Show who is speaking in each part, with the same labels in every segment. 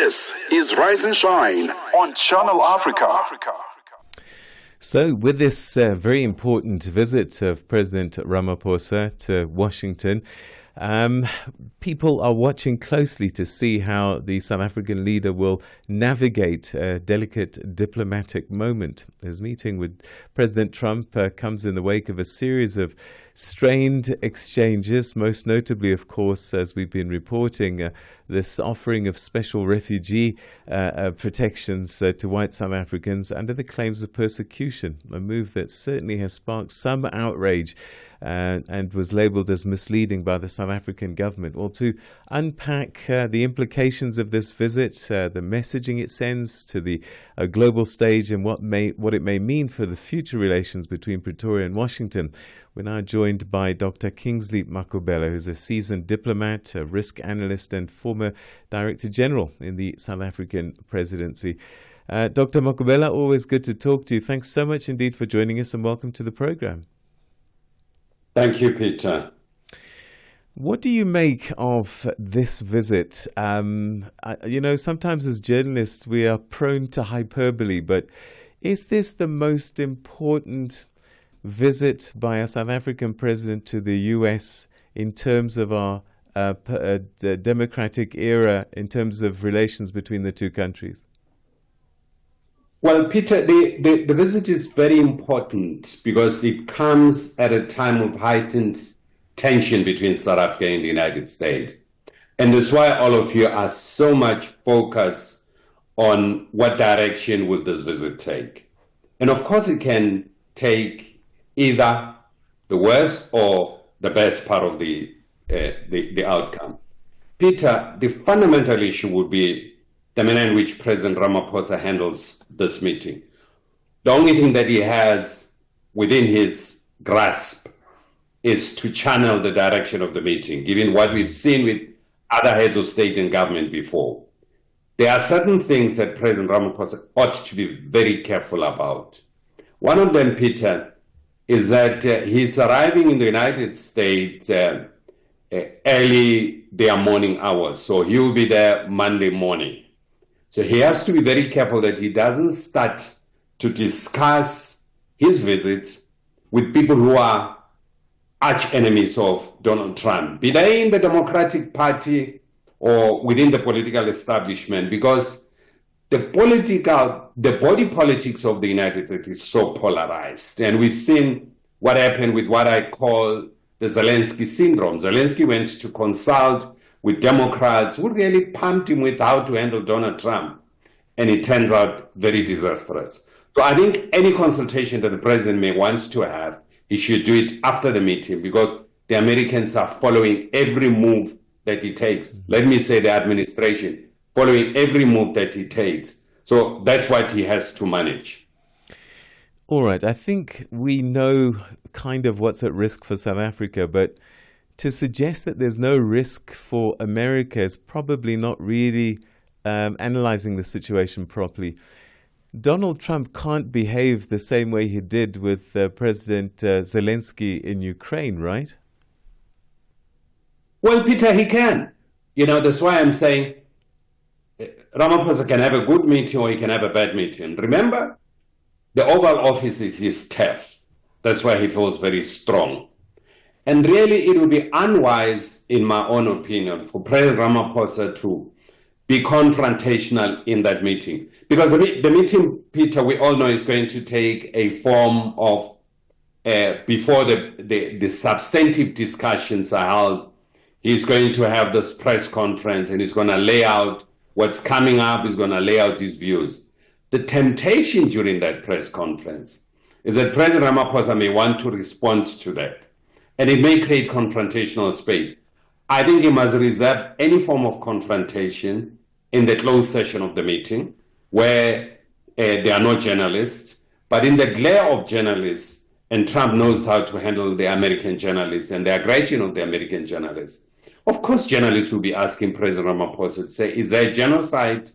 Speaker 1: This is Rise and Shine on Channel Africa.
Speaker 2: So with this very important visit of President Ramaphosa to Washington, people are watching closely to see how the South African leader will navigate a delicate diplomatic moment. His meeting with President Trump comes in the wake of a series of strained exchanges, most notably, of course, as we've been reporting, this offering of special refugee protections to white South Africans under the claims of persecution, a move that certainly has sparked some outrage and was labelled as misleading by the South African government. Well, to unpack the implications of this visit, the messaging it sends to the global stage and what it may mean for the future relations between Pretoria and Washington, we're now joined by Dr. Kingsley Makhubela, who's a seasoned diplomat, a risk analyst, and former Director General in the South African presidency. Dr. Makhubela, always good to talk to you. Thanks so much indeed for joining us, and welcome to the program.
Speaker 3: Thank you, Peter.
Speaker 2: What do you make of this visit? Sometimes as journalists we are prone to hyperbole, but is this the most important visit by a South African president to the US in terms of our democratic era, in terms of relations between the two countries?
Speaker 3: Well, Peter, the visit is very important because it comes at a time of heightened tension between South Africa and the United States. And that's why all of you are so much focused on what direction will this visit take. And of course, it can take either the worst or the best part of the outcome. Peter, the fundamental issue would be the manner in which President Ramaphosa handles this meeting. The only thing that he has within his grasp is to channel the direction of the meeting, given what we've seen with other heads of state and government before. There are certain things that President Ramaphosa ought to be very careful about. One of them, Peter, is that he's arriving in the United States early their morning hours. So he will be there Monday morning. So he has to be very careful that he doesn't start to discuss his visits with people who are arch enemies of Donald Trump, be they in the Democratic Party or within the political establishment, because the body politics of the United States is so polarized. And we've seen what happened with what I call the Zelensky syndrome. Zelensky went to consult with Democrats who really pumped him with how to handle Donald Trump. And it turns out very disastrous. So I think any consultation that the president may want to have, he should do it after the meeting, because the Americans are following every move that he takes. Let me say the administration, following every move that he takes. So that's what he has to manage.
Speaker 2: All right. I think we know kind of what's at risk for South Africa, but to suggest that there's no risk for America is probably not really analyzing the situation properly. Donald Trump can't behave the same way he did with President Zelensky in Ukraine, right?
Speaker 3: Well, Peter, he can. That's why I'm saying Ramaphosa can have a good meeting or he can have a bad meeting. Remember, the Oval Office is his turf. That's why he feels very strong. And really, it would be unwise, in my own opinion, for President Ramaphosa to be confrontational in that meeting. Because the meeting, Peter, we all know is going to take a form of, before the substantive discussions are held, he's going to have this press conference and he's going to lay out what's coming up, he's going to lay out his views. The temptation during that press conference is that President Ramaphosa may want to respond to that. And it may create confrontational space. I think he must reserve any form of confrontation in the closed session of the meeting where there are no journalists. But in the glare of journalists, and Trump knows how to handle the American journalists and the aggression of the American journalists, of course journalists will be asking President Ramaphosa to say, is there genocide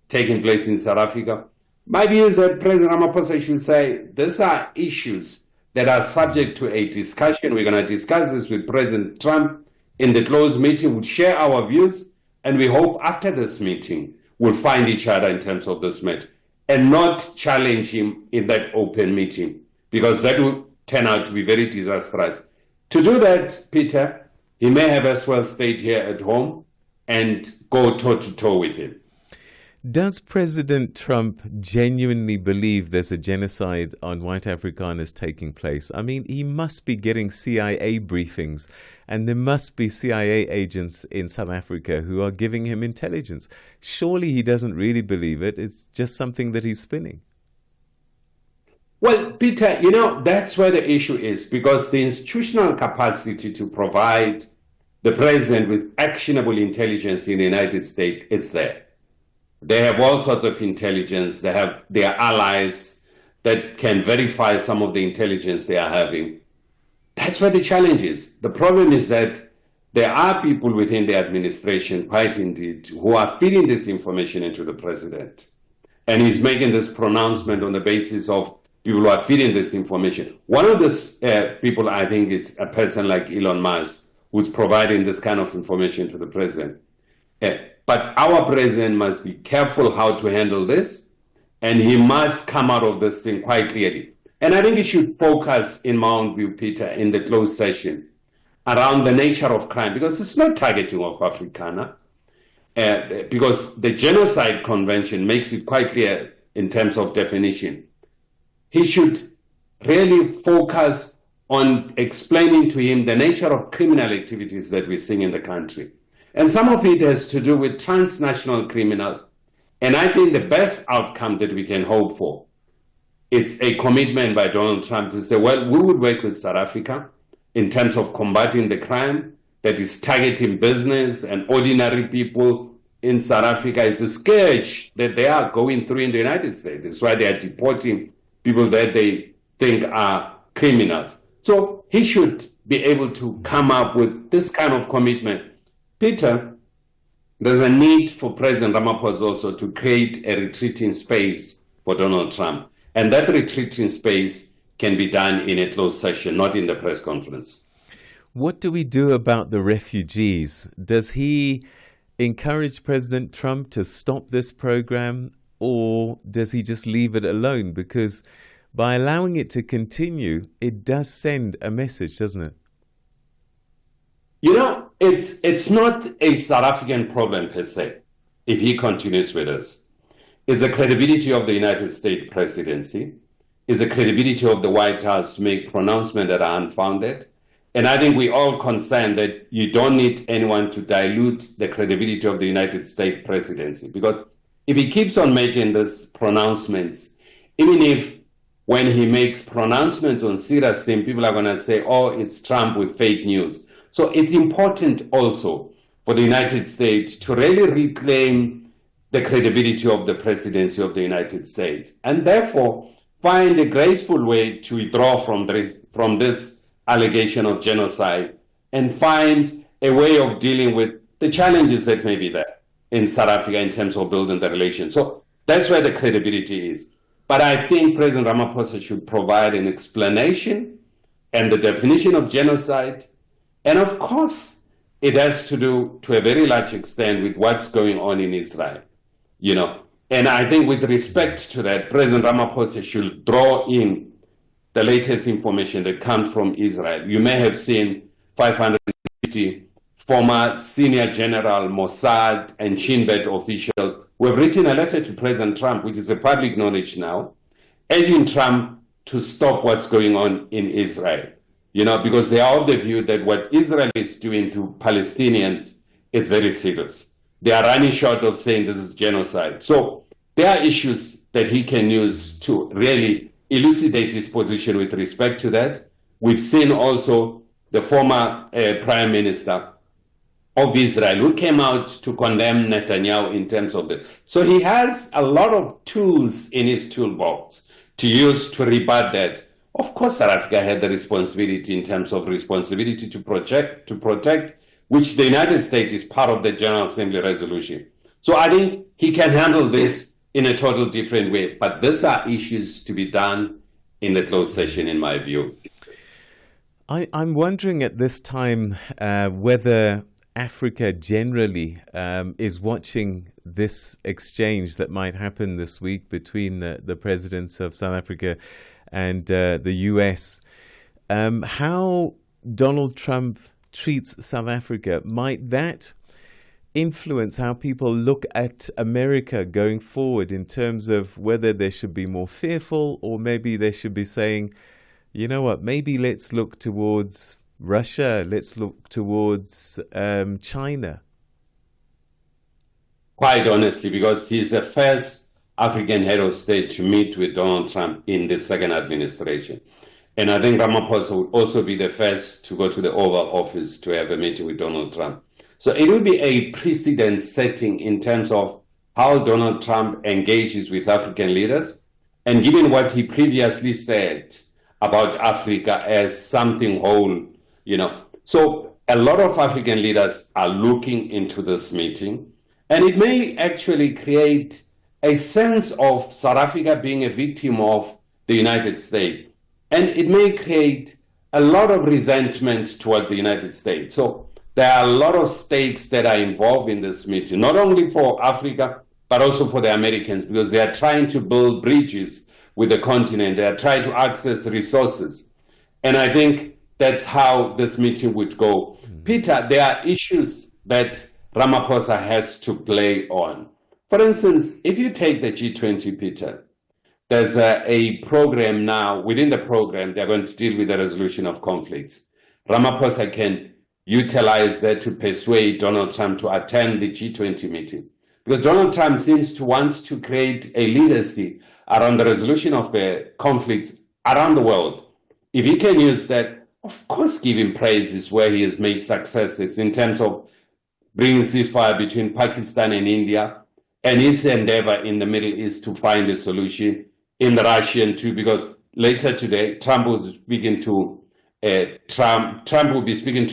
Speaker 3: taking place in South Africa? My view is that President Ramaphosa should say, these are issues that are subject to a discussion. We're going to discuss this with President Trump in the closed meeting. We'll share our views, and we hope after this meeting will find each other in terms of this matter and not challenge him in that open meeting, because that would turn out to be very disastrous. To do that, Peter, he may have as well stayed here at home and go toe-to-toe with him.
Speaker 2: Does President Trump genuinely believe there's a genocide on white Afrikaners taking place? I mean, he must be getting CIA briefings, and there must be CIA agents in South Africa who are giving him intelligence. Surely he doesn't really believe it. It's just something that he's spinning.
Speaker 3: Well, Peter, that's where the issue is, because the institutional capacity to provide the president with actionable intelligence in the United States is there. They have all sorts of intelligence. They have their allies that can verify some of the intelligence they are having. That's where the challenge is. The problem is that there are people within the administration, quite indeed, who are feeding this information into the president. And he's making this pronouncement on the basis of people who are feeding this information. One of these people, I think, is a person like Elon Musk, who's providing this kind of information to the president. But our president must be careful how to handle this, and he must come out of this thing quite clearly. And I think he should focus, in my own view, Peter, in the closed session, around the nature of crime, because it's not targeting of Afrikaner, because the Genocide Convention makes it quite clear in terms of definition. He should really focus on explaining to him the nature of criminal activities that we're seeing in the country. And some of it has to do with transnational criminals. And I think the best outcome that we can hope for, it's a commitment by Donald Trump to say, well, we would work with South Africa in terms of combating the crime that is targeting business and ordinary people in South Africa. It's a scourge that they are going through in the United States. That's why they are deporting people that they think are criminals. So he should be able to come up with this kind of commitment. Peter, there's a need for President Ramaphosa also to create a retreating space for Donald Trump. And that retreating space can be done in a closed session, not in the press conference.
Speaker 2: What do we do about the refugees? Does he encourage President Trump to stop this program, or does he just leave it alone? Because by allowing it to continue, it does send a message, doesn't it?
Speaker 3: It's not a South African problem per se, if he continues with us. It's the credibility of the United States presidency, it's the credibility of the White House to make pronouncements that are unfounded. And I think we're all concerned that you don't need anyone to dilute the credibility of the United States presidency. Because if he keeps on making these pronouncements, even if when he makes pronouncements on serious things, people are going to say, oh, it's Trump with fake news. So it's important also for the United States to really reclaim the credibility of the presidency of the United States, and therefore find a graceful way to withdraw from this allegation of genocide and find a way of dealing with the challenges that may be there in South Africa in terms of building the relation. So that's where the credibility is. But I think President Ramaphosa should provide an explanation and the definition of genocide. And of course, it has to do to a very large extent with what's going on in Israel, And I think with respect to that, President Ramaphosa should draw in the latest information that comes from Israel. You may have seen 550 former senior general Mossad and Shin Bet officials who have written a letter to President Trump, which is a public knowledge now, urging Trump to stop what's going on in Israel. Because they are of the view that what Israel is doing to Palestinians is very serious. They are running short of saying this is genocide. So there are issues that he can use to really elucidate his position with respect to that. We've seen also the former prime minister of Israel who came out to condemn Netanyahu in terms of this. So he has a lot of tools in his toolbox to use to rebut that. Of course, South Africa had the responsibility in terms of responsibility to protect, which the United States is part of the General Assembly resolution. So I think he can handle this in a total different way. But these are issues to be done in the closed session, in my view.
Speaker 2: I'm wondering at this time whether Africa generally is watching this exchange that might happen this week between the presidents of South Africa and the US. How Donald Trump treats South Africa, might that influence how people look at America going forward in terms of whether they should be more fearful, or maybe they should be saying, you know what, maybe let's look towards Russia, let's look towards China?
Speaker 3: Quite honestly, because he's the first African head of state to meet with Donald Trump in the second administration. And I think Ramaphosa would also be the first to go to the Oval Office to have a meeting with Donald Trump. So it will be a precedent setting in terms of how Donald Trump engages with African leaders. And given what he previously said about Africa as something whole, so a lot of African leaders are looking into this meeting, and it may actually create a sense of South Africa being a victim of the United States. And it may create a lot of resentment toward the United States. So there are a lot of stakes that are involved in this meeting, not only for Africa, but also for the Americans, because they are trying to build bridges with the continent. They are trying to access resources. And I think that's how this meeting would go. Peter, there are issues that Ramaphosa has to play on. For instance, if you take the G20, Peter, there's a program now. Within the program, they're going to deal with the resolution of conflicts. Ramaphosa can utilize that to persuade Donald Trump to attend the G20 meeting, because Donald Trump seems to want to create a legacy around the resolution of conflicts around the world. If he can use that, of course, give him praises where he has made successes in terms of bringing ceasefire between Pakistan and India, and his endeavor in the Middle East to find a solution in the Russian too, because later today, Trump will be speaking to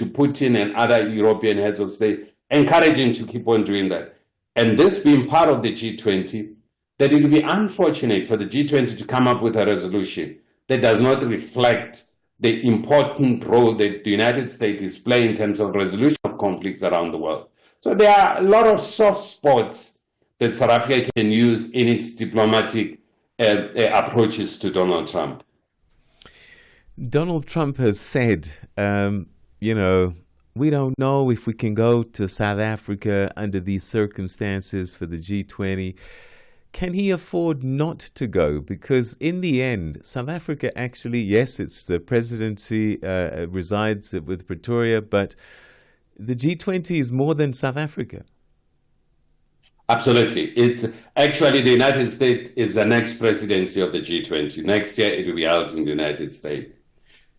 Speaker 3: Putin and other European heads of state, encouraging to keep on doing that. And this being part of the G20, that it will be unfortunate for the G20 to come up with a resolution that does not reflect the important role that the United States is playing in terms of resolution of conflicts around the world. So there are a lot of soft spots that South Africa can use in its diplomatic approaches to Donald Trump.
Speaker 2: Donald Trump has said, we don't know if we can go to South Africa under these circumstances for the G20. Can he afford not to go? Because in the end, South Africa actually, yes, it's the presidency resides with Pretoria, but the G20 is more than South Africa.
Speaker 3: Absolutely. It's actually the United States is the next presidency of the G20. Next year, it will be held in the United States.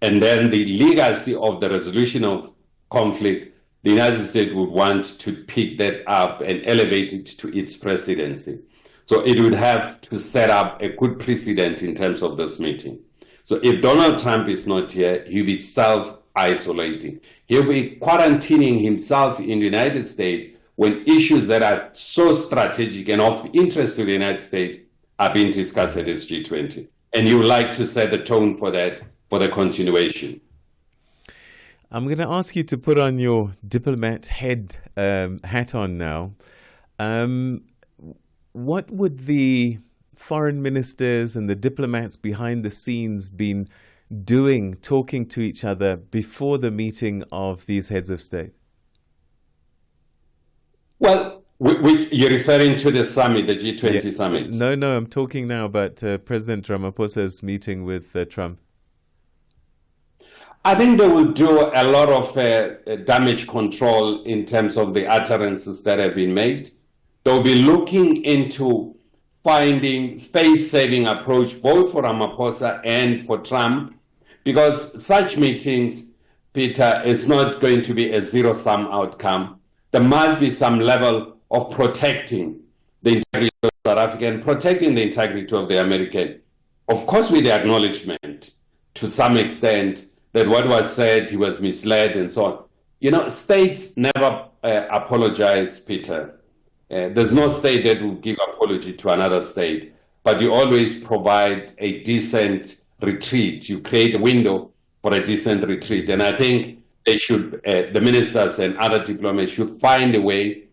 Speaker 3: And then the legacy of the resolution of conflict, the United States would want to pick that up and elevate it to its presidency. So it would have to set up a good precedent in terms of this meeting. So if Donald Trump is not here, he'll be self-isolating. He'll be quarantining himself in the United States when issues that are so strategic and of interest to the United States are being discussed at this G20. And you would like to set the tone for that, for the continuation.
Speaker 2: I'm going to ask you to put on your diplomat hat on now. What would the foreign ministers and the diplomats behind the scenes been doing, talking to each other before the meeting of these heads of state?
Speaker 3: Well, you're referring to the summit, the G20 summit?
Speaker 2: No, I'm talking now about President Ramaphosa's meeting with Trump.
Speaker 3: I think they will do a lot of damage control in terms of the utterances that have been made. They'll be looking into finding face-saving approach both for Ramaphosa and for Trump, because such meetings, Peter, is not going to be a zero-sum outcome. There must be some level of protecting the integrity of South Africa and protecting the integrity of the American. Of course, with the acknowledgement to some extent that what was said, he was misled and so on. States never apologize, Peter. There's no state that will give apology to another state, but you always provide a decent retreat. You create a window for a decent retreat. And I think they should, the ministers and other diplomats should find a way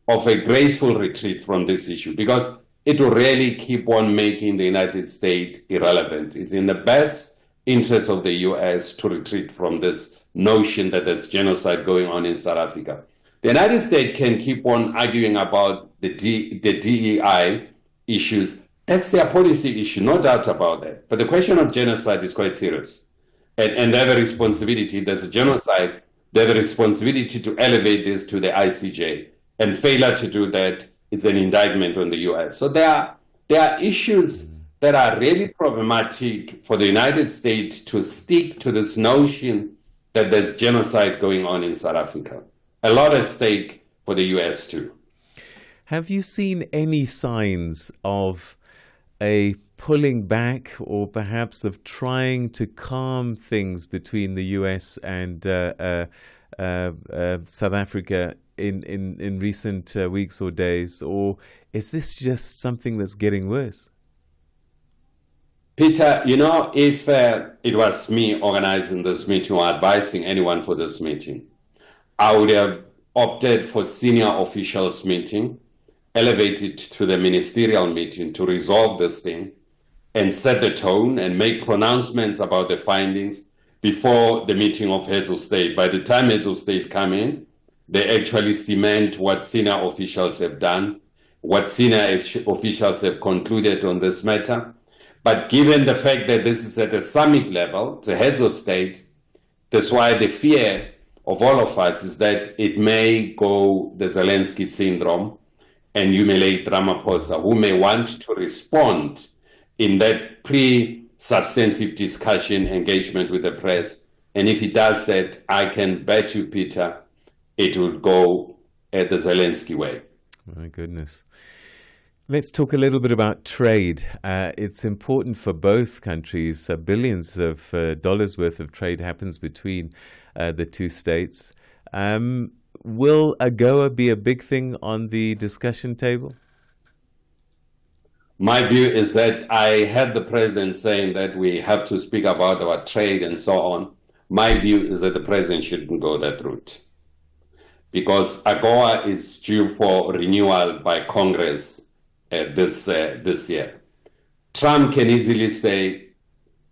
Speaker 3: of a graceful retreat from this issue, because it will really keep on making the United States irrelevant. It's in the best interest of the US to retreat from this notion that there's genocide going on in South Africa. The United States can keep on arguing about the DEI issues. That's their policy issue, no doubt about that. But the question of genocide is quite serious. And they have a responsibility. There's a genocide. They have a responsibility to elevate this to the ICJ. And failure to do that is an indictment on the US. So there are issues that are really problematic for the United States to stick to this notion that there's genocide going on in South Africa. A lot at stake for the US too.
Speaker 2: Have you seen any signs of a pulling back, or perhaps of trying to calm things between the US and South Africa in recent weeks or days? Or is this just something that's getting worse?
Speaker 3: Peter, if it was me organizing this meeting or advising anyone for this meeting, I would have opted for senior officials meeting, elevated to the ministerial meeting to resolve this thing and set the tone and make pronouncements about the findings before the meeting of heads of state. By the time heads of state come in, they actually cement what senior officials have done, what senior officials have concluded on this matter. But given the fact that this is at a summit level, the heads of state, that's why the fear of all of us is that it may go the Zelensky syndrome and humiliate Ramaphosa, who may want to respond in that pre-substantive discussion engagement with the press. And if he does that, I can bet you, Peter, it will go the Zelensky way.
Speaker 2: My goodness. Let's talk a little bit about trade. It's important for both countries. Billions of dollars worth of trade happens between the two states. Will AGOA be a big thing on the discussion table? My
Speaker 3: view is that I heard the president saying that we have to speak about our trade and so on. My view is that the president shouldn't go that route, because AGOA is due for renewal by Congress this year. Trump can easily say,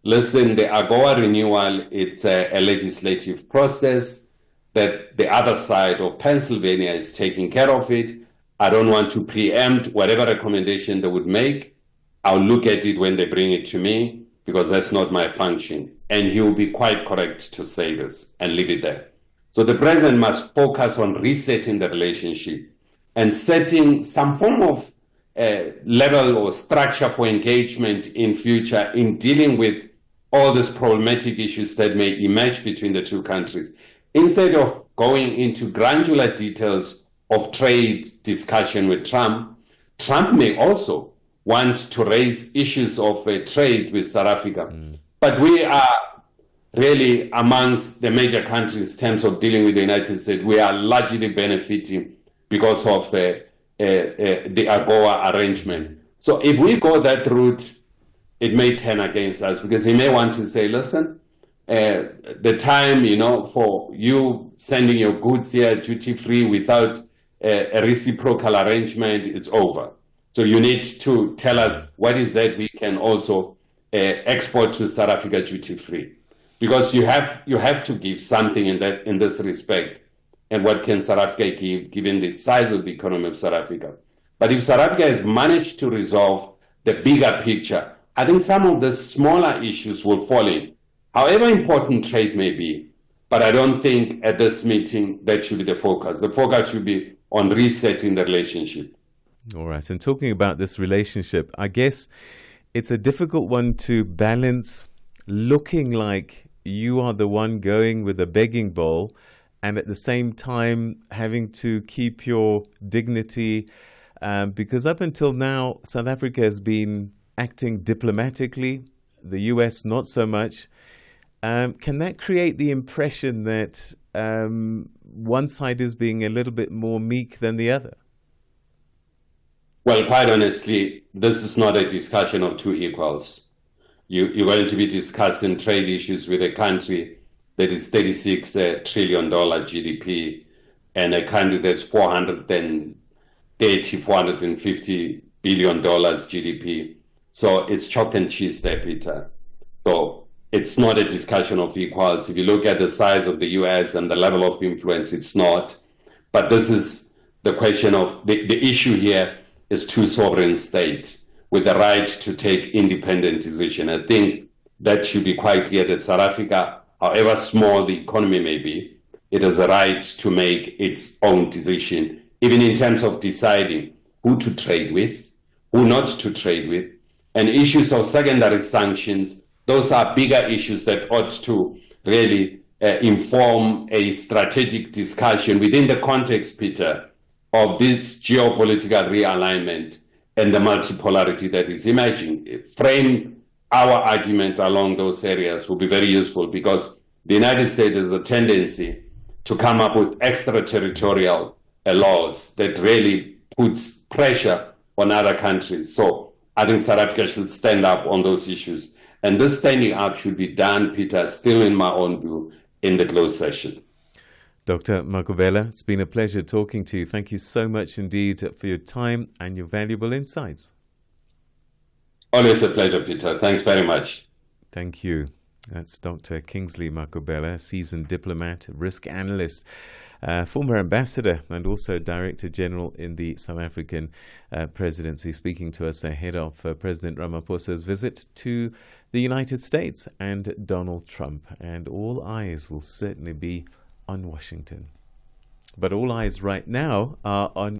Speaker 3: listen, the AGOA renewal, it's a legislative process that the other side of Pennsylvania is taking care of it. I don't want to preempt whatever recommendation they would make. I'll look at it when they bring it to me, because that's not my function. And he will be quite correct to say this and leave it there. So the president must focus on resetting the relationship and setting some form of level or structure for engagement in future in dealing with all these problematic issues that may emerge between the two countries. Instead of going into granular details of trade discussion with Trump, Trump may also want to raise issues of trade with South Africa. But we are really amongst the major countries in terms of dealing with the United States. We are largely benefiting because of the AGOA arrangement. So if we go that route, it may turn against us, because he may want to say, listen, the time, for you sending your goods here duty-free without a reciprocal arrangement, it's over. So you need to tell us what is that we can also export to South Africa duty-free, because you have to give something in this respect. And what can South Africa give, given the size of the economy of South Africa? But if South Africa has managed to resolve the bigger picture, I think some of the smaller issues will fall in, however important trade may be. But I don't think at this meeting that should be the focus. The focus should be on resetting the relationship.
Speaker 2: All right. And talking about this relationship, I guess it's a difficult one to balance, looking like you are the one going with a begging bowl, and at the same time having to keep your dignity, because up until now, South Africa has been acting diplomatically, the US not so much. Can that create the impression that one side is being a little bit more meek than the other?
Speaker 3: Well, quite honestly, this is not a discussion of two equals. You're going to be discussing trade issues with a country that is $36 trillion GDP, and a country that's $450 billion GDP. So it's chalk and cheese there, Peter. So it's not a discussion of equals. If you look at the size of the US and the level of influence, it's not. But this is the question of the issue here is two sovereign states with the right to take independent decision. I think that should be quite clear that South Africa, however small the economy may be, it has a right to make its own decision, even in terms of deciding who to trade with, who not to trade with, and issues of secondary sanctions. Those are bigger issues that ought to really inform a strategic discussion within the context, Peter, of this geopolitical realignment and the multipolarity that is emerging. Frame our argument along those areas will be very useful, because the United States has a tendency to come up with extraterritorial laws that really puts pressure on other countries. So I think South Africa should stand up on those issues. And this standing up should be done, Peter, still in my own view, in the closed session.
Speaker 2: Dr. Makhubela, it's been a pleasure talking to you. Thank you so much indeed for your time and your valuable insights.
Speaker 3: Always a pleasure, Peter. Thanks very much.
Speaker 2: Thank you. That's Dr. Kingsley Makhubela, seasoned diplomat, risk analyst, former ambassador and also Director General in the South African presidency, speaking to us ahead of President Ramaphosa's visit to the United States and Donald Trump. And all eyes will certainly be on Washington. But all eyes right now are on